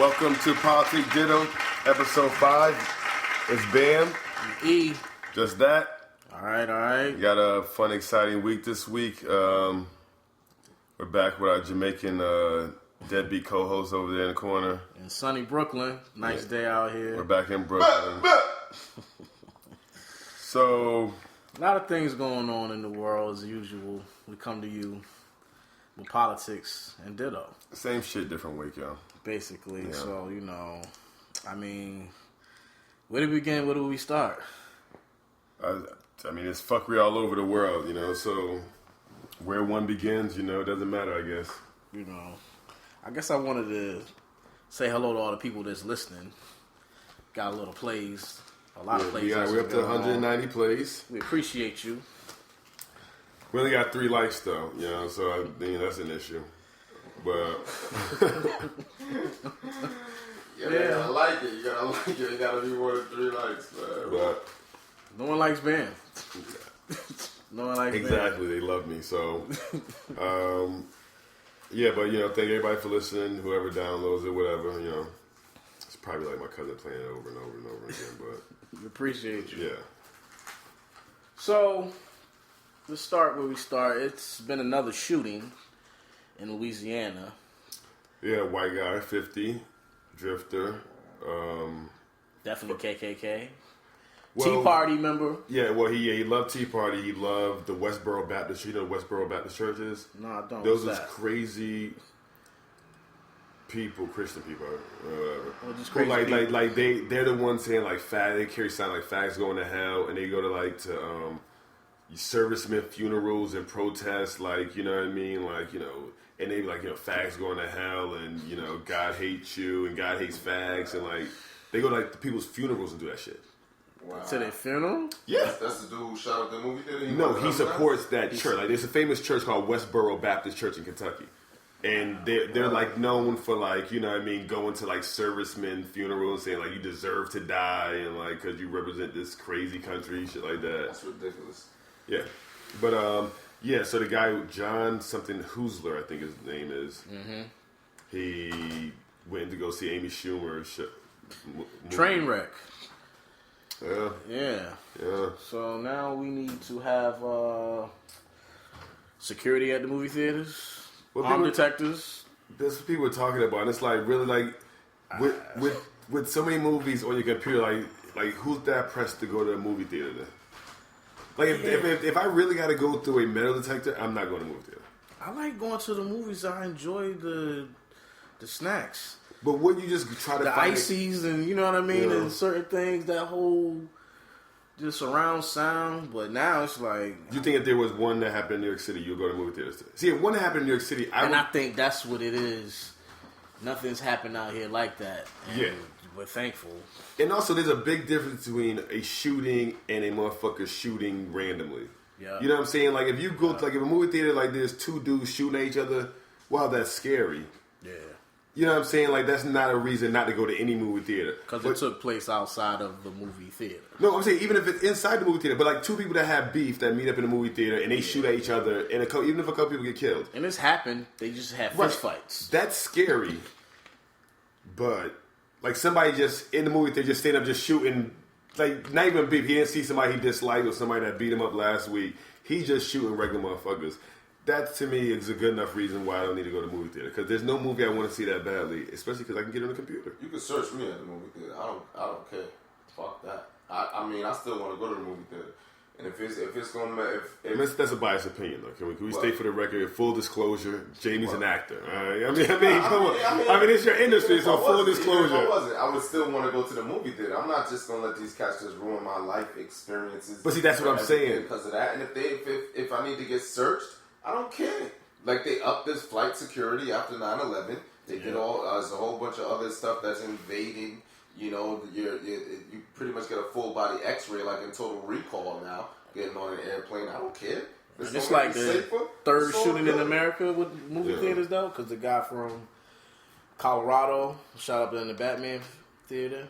Welcome to Politic Ditto, episode 5. It's Bam. E. Just that. All right. We got a fun, exciting week this week. We're back with our Jamaican deadbeat co-host over there in the corner. In sunny Brooklyn. Nice day out here. We're back in Brooklyn. So, a lot of things going on in the world as usual. We come to you with politics and ditto. Same shit, different week, yo. Basically. Yeah. So, where do we begin? Where do we start? It's fuckery all over the world, so where one begins, it doesn't matter, I guess. I guess I wanted to say hello to all the people that's listening. Got a little plays. A lot of plays. We're up to 190 plays. We appreciate you. We only got 3 likes, though, so I think that's an issue. But you gotta like it. You gotta like it. It gotta be more than 3 likes, man. But no one likes Ben. No one likes exactly. Ben. They love me. So, but thank everybody for listening. Whoever downloads it, whatever. It's probably like my cousin playing it over and over and over again. But we appreciate you. Yeah. So let's start where we start. It's been another shooting in Louisiana. Yeah, white guy, 50, drifter. Definitely KKK. Tea Party member. Yeah, well, he loved Tea Party. He loved the Westboro Baptist. You know what Westboro Baptist Church is? No, I don't. Those are crazy people, Christian people, whatever. Well, just crazy they're the ones saying like they carry signs like fags going to hell, and they go to servicemen funerals and protests, and they be like, fags going to hell, and God hates you, and God hates fags, and they go to the people's funerals and do that shit. Wow. To their funeral? Yeah. That's the dude who shot up the movie theater? No, he supports that church. There's a famous church called Westboro Baptist Church in Kentucky. And they're known for going to servicemen funerals and saying you deserve to die and because you represent this crazy country, shit like that. That's ridiculous. Yeah. But so the guy John something Hoosler, I think his name is. Mm-hmm. He went to go see Amy Schumer. Train wreck. Yeah. So now we need to have security at the movie theaters. Armed detectives. That's what people are talking about, and it's really with so many movies on your computer, who's that pressed to go to a movie theater then? If I really got to go through a metal detector, I'm not going to movie theater. I like going to the movies. I enjoy the snacks. But wouldn't you just try to find ices and and certain things, that whole just surround sound, but now it's you think if there was one that happened in New York City, you'd go to movie theaters? See, if one that happened in New York City, I think that's what it is. Nothing's happened out here like that. And we're thankful. And also, there's a big difference between a shooting and a motherfucker shooting randomly. Yeah. You know what I'm saying? If you go to if a movie theater there's 2 dudes shooting at each other, wow, that's scary. Yeah. You know what I'm saying? That's not a reason not to go to any movie theater. Because it took place outside of the movie theater. No, I'm saying even if it's inside the movie theater, but 2 people that have beef that meet up in the movie theater and they shoot at each other, and even if a couple people get killed. And this happened, they just had fist fights. That's scary. But, somebody just in the movie theater just standing up just shooting, not even beef. He didn't see somebody he disliked or somebody that beat him up last week. He's just shooting regular motherfuckers. That, to me, is a good enough reason why I don't need to go to the movie theater. Because there's no movie I want to see that badly, especially because I can get it on the computer. You can search me at the movie theater. I don't care. Fuck that. I still want to go to the movie theater. And if it's gonna that's a biased opinion though. Can we state for the record, full disclosure, Jamie's an actor. Come on. It's your industry, so full disclosure. If I would still want to go to the movie theater. I'm not just gonna let these cats just ruin my life experiences. But see, that's what I'm saying. Because of that. And if I need to get searched, I don't care. They upped this flight security after 9/11. They did there's a whole bunch of other stuff that's invading. You pretty much get a full body X-ray in Total Recall now. Getting on an airplane, I don't care. And it's the third shooting in America with movie theaters though, because the guy from Colorado shot up in the Batman theater,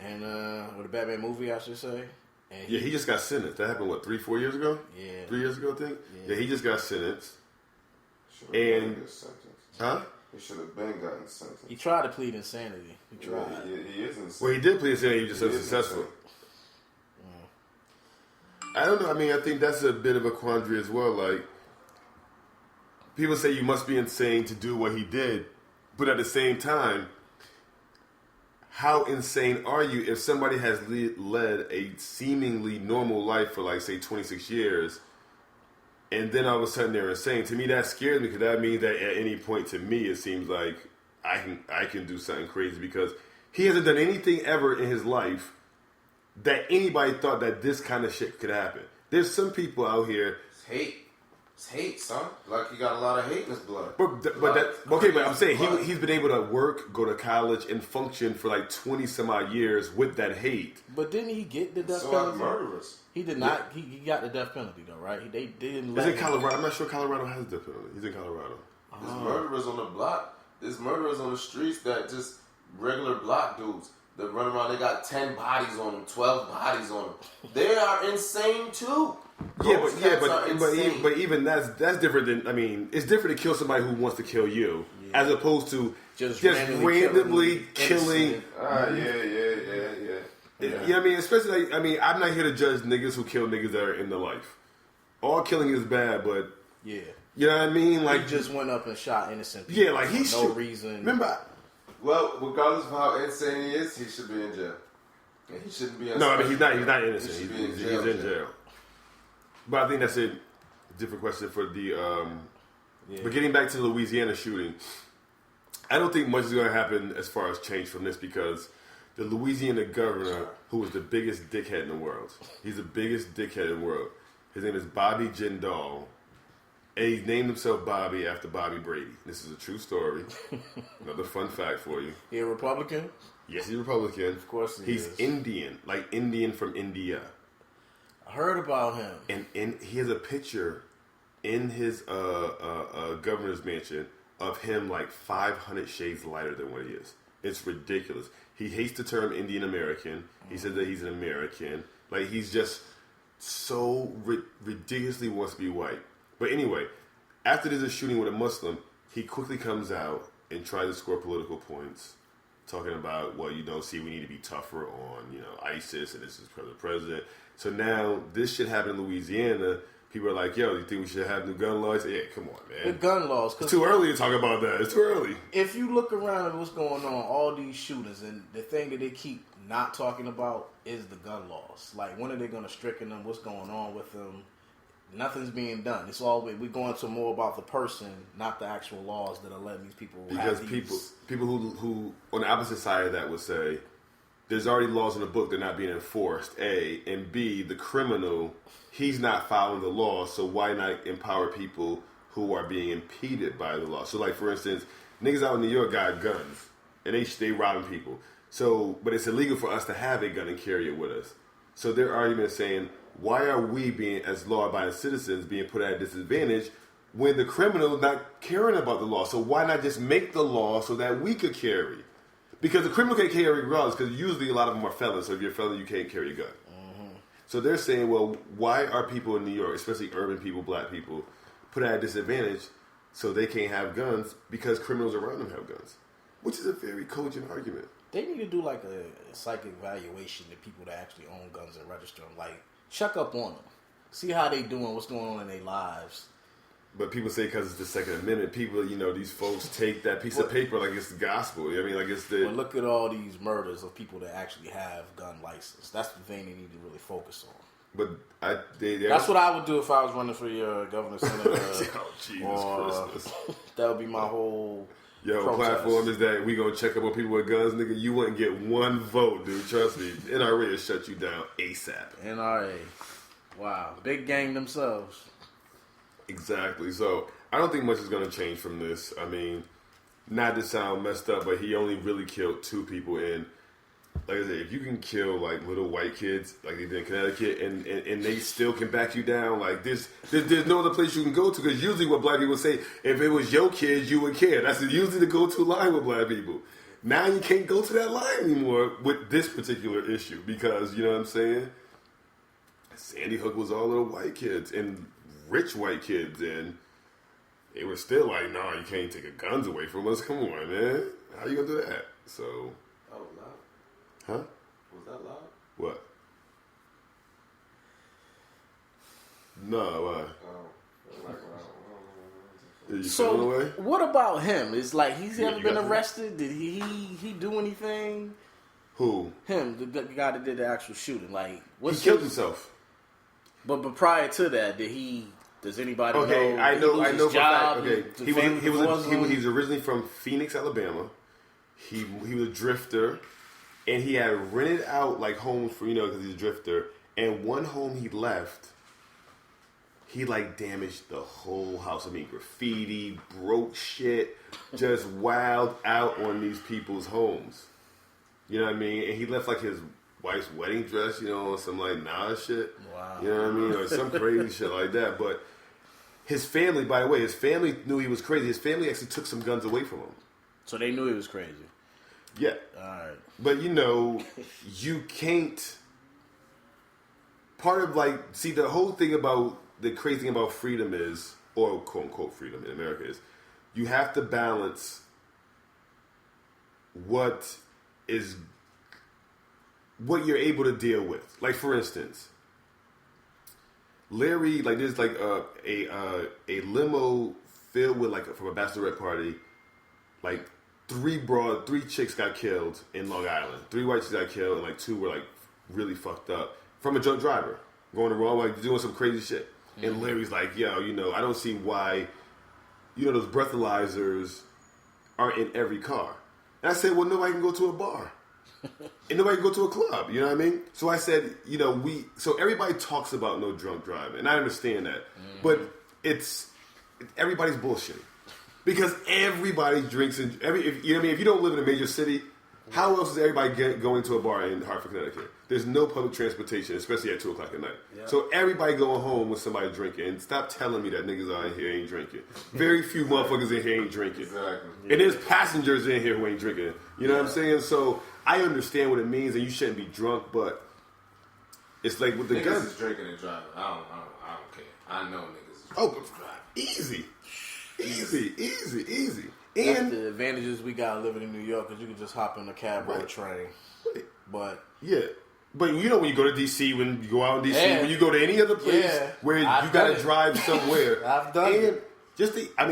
and or the Batman movie, I should say. And he just got sentenced. That happened 3-4 years ago. 3 years ago, I think. Yeah, he just got sentenced. Sure, and He should have been gotten sentenced. He tried to plead insanity. He tried. Yeah, he is insane. Well, he did plead insanity. He was just unsuccessful. I don't know. I mean, I think that's a bit of a quandary as well. Like, people say you must be insane to do what he did, but at the same time, how insane are you if somebody has led a seemingly normal life for, like, say, 26 years, and then all of a sudden they're insane? To me, that scares me, because that means that at any point, to me, it seems like I can do something crazy, because he hasn't done anything ever in his life that anybody thought that this kind of shit could happen. There's some people out here. It's hate. It's hate, son. Like, he got a lot of hate in his blood. But I'm saying he's been able to work, go to college, and function for like 20 some odd years with that hate. But didn't he get the death So penalty? murderers. He did not. He got the death penalty though, right? They didn't. He's in Colorado. I'm not sure Colorado has the death penalty. He's in Colorado. There's murderers on the block. There's murderers on the streets that just regular block dudes that run around. They got 10 bodies on them, 12 bodies on them. They are insane too. But even that's different than, I mean, it's different to kill somebody who wants to kill you as opposed to just randomly killing. Yeah. You know what I mean? Especially, like, I mean, I'm not here to judge niggas who kill niggas that are in the life. All killing is bad, but yeah, you know what I mean? Like, he just went up and shot innocent people. Yeah, like he's no reason. Remember? Well, regardless of how insane he is, he should be in jail. And he shouldn't be. No, I mean he's not innocent. He's in jail. But I think that's a different question for the. But getting back to the Louisiana shooting, I don't think much is going to happen as far as change from this, because the Louisiana governor, who was the biggest dickhead in the world, he's the biggest dickhead in the world. His name is Bobby Jindal. And he named himself Bobby after Bobby Brady. This is a true story. Another fun fact for you. He a Republican? Yes, he's a Republican. Of course he's Indian, like Indian from India. I heard about him. And he has a picture in his governor's mansion of him like 500 shades lighter than what he is. It's ridiculous. He hates the term Indian American. He said that he's an American. Like, he's just so ridiculously wants to be white. But anyway, after there's a shooting with a Muslim, he quickly comes out and tries to score political points, talking about, well, you know, see, we need to be tougher on, you know, ISIS, and this is for the president. So now this shit happened in Louisiana. People are like, yo, you think we should have new gun laws? Yeah, come on, man. The gun laws. It's too early to talk about that. It's too early. If you look around at what's going on, all these shooters, and the thing that they keep not talking about is the gun laws. Like, when are they going to stricken them? What's going on with them? Nothing's being done. It's all we're going to more about the person, not the actual laws that are letting these people. Because people who on the opposite side of that would say, there's already laws in the book that are not being enforced. A, and B, the criminal, he's not following the law, so why not empower people who are being impeded by the law? So, like, for instance, niggas out in New York got guns and they robbing people. So, but it's illegal for us to have a gun and carry it with us. So their argument is saying, why are we being, as law-abiding citizens, being put at a disadvantage when the criminal is not caring about the law? So why not just make the law so that we could carry? Because the criminal can't carry regardless, because usually a lot of them are felons. So if you're a felon, you can't carry a gun. Mm-hmm. So they're saying, well, why are people in New York, especially urban people, black people, put at a disadvantage so they can't have guns because criminals around them have guns? Which is a very cogent argument. They need to do like a psychic evaluation to people that actually own guns and register them. Like, check up on them. See how they doing, what's going on in their lives. But people say because it's the Second Amendment, people, you know, these folks take that piece of paper like it's the gospel. I mean, like it's the... But look at all these murders of people that actually have gun license. That's the thing they need to really focus on. But that's what I would do if I was running for your governor, senator. Oh, Jesus Christmas. That would be my whole... Yo, platform is that we gonna check up on people with guns, nigga. You wouldn't get one vote, dude. Trust me. NRA will shut you down ASAP. NRA. Wow. Big gang themselves. Exactly. So, I don't think much is gonna change from this. I mean, not to sound messed up, but he only really killed 2 people. And, like I said, if you can kill, like, little white kids, like they did in Connecticut, and they still can back you down, like, there's no other place you can go to, because usually what black people say, if it was your kids, you would care. That's usually the go-to line with black people. Now you can't go to that line anymore with this particular issue, because, you know what I'm saying? Sandy Hook was all little white kids, and rich white kids, and they were still like, "No, you can't take the guns away from us. Come on, man. How you gonna do that?" So, That was loud. huh? Was that loud? What? No, what? You feeling away? What about him? Is like he's Yeah, ever you been got that? arrested? Did he do anything? Who? Him, the guy that did the actual shooting. Like, He what's killed himself. But prior to that, does anybody Okay, know? I did he know. lose I his know. For a fact. job? Okay, The he family divorced him? was originally from Phoenix, Alabama. He was a drifter, and he had rented out like homes for because he's a drifter. And one home he left, he like damaged the whole house. I mean, graffiti, broke shit, just wilded out on these people's homes. You know what I mean? And he left like his wife's wedding dress, some like Nas shit. Wow. You know what I mean? Or some crazy shit like that. But his family, by the way, his family knew he was crazy. His family actually took some guns away from him. So they knew he was crazy. Yeah. All right. But you can't. Part of the whole thing about the crazy thing about freedom is, or quote unquote freedom in America is, you have to balance what you're able to deal with. Like for instance, Larry, like there's like a limo filled with from a bachelorette party, like three chicks got killed in Long Island. 3 white chicks got killed, and like 2 were like really fucked up from a drunk driver going the wrong way, doing some crazy shit. Mm-hmm. And Larry's like, yo, I don't see why, those breathalyzers are in every car. And I said, well, nobody can go to a bar. And nobody can go to a club, you know what I mean? So I said, so everybody talks about no drunk driving, and I understand that. Mm-hmm. But everybody's bullshitting. Because everybody drinks, if you don't live in a major city, how else is everybody going to a bar in Hartford, Connecticut? There's no public transportation, especially at 2 o'clock at night. Yeah. So everybody going home with somebody drinking. And stop telling me that niggas out here ain't drinking. Very few motherfuckers in here ain't drinking. Exactly. Yeah. And there's passengers in here who ain't drinking. You know what I'm saying? So I understand what it means, and you shouldn't be drunk, but it's like with the niggas guns. Is drinking and driving. I don't care. I know niggas is drinking and driving. Easy. That's And the advantages we got living in New York, because you can just hop in a cab or a train. Right. But yeah. But when you go to DC, when you go out in DC, when you go to any other place where you got to drive somewhere. I've done it.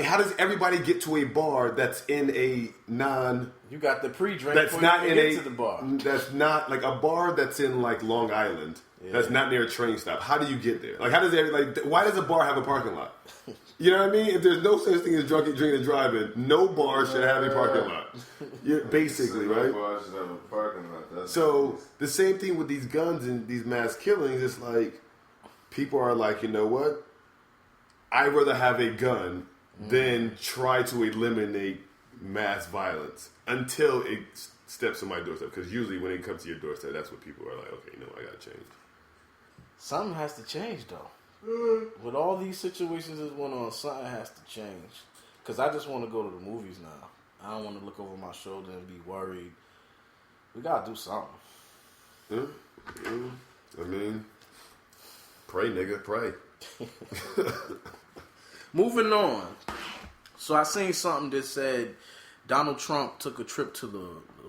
How does everybody get to a bar that's in a You got the pre-drink that's before not you in get to the bar. That's not like a bar that's in like Long Island. Yeah. That's not near a train stop. How do you get there? Like, how does why does a bar have a parking lot? You know what I mean? If there's no such thing as drinking and driving, no bar should have a parking lot. Basically, right? No bar should have a parking lot. So the same thing with these guns and these mass killings. It's like people are like, you know what? I'd rather have a gun than try to eliminate mass violence until it steps on my doorstep. Because usually when it comes to your doorstep, that's what people are like, okay, I got to change. Something has to change, though. With all these situations that's going on, something has to change. Because I just want to go to the movies now. I don't want to look over my shoulder and be worried. We got to do something. I mean, pray, nigga, pray. Moving on. So I seen something that said Donald Trump took a trip to the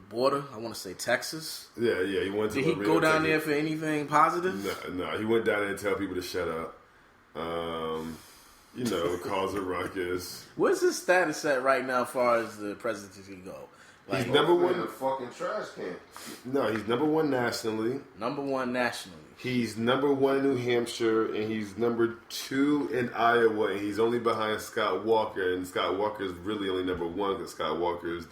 border. I want to say Texas. Yeah, he went to. Did he go down there for anything positive? No, he went down there and tell people to shut up. Cause a ruckus. Where's his status at right now as far as the presidency go? He's number one in the fucking trash can. No, he's number one nationally. Number one nationally. He's number one in New Hampshire, and he's number 2 in Iowa, and he's only behind Scott Walker, and Scott Walker is really only number 1 because Scott Walker is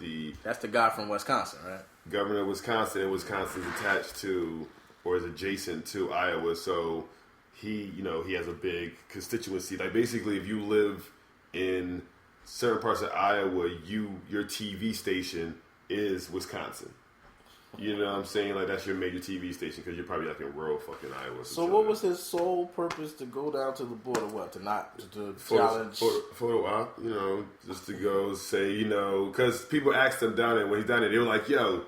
That's the guy from Wisconsin, right? Governor of Wisconsin, and Wisconsin's attached to, or is adjacent to Iowa, so he has a big constituency. Like, basically, if you live in certain parts of Iowa, your TV station is Wisconsin. You know what I'm saying? Like, that's your major TV station because you're probably like in rural fucking Iowa. So what was his sole purpose to go down to the border? What, to challenge? For a while, just to go say, because people asked him down there when he's down there, they were like, yo,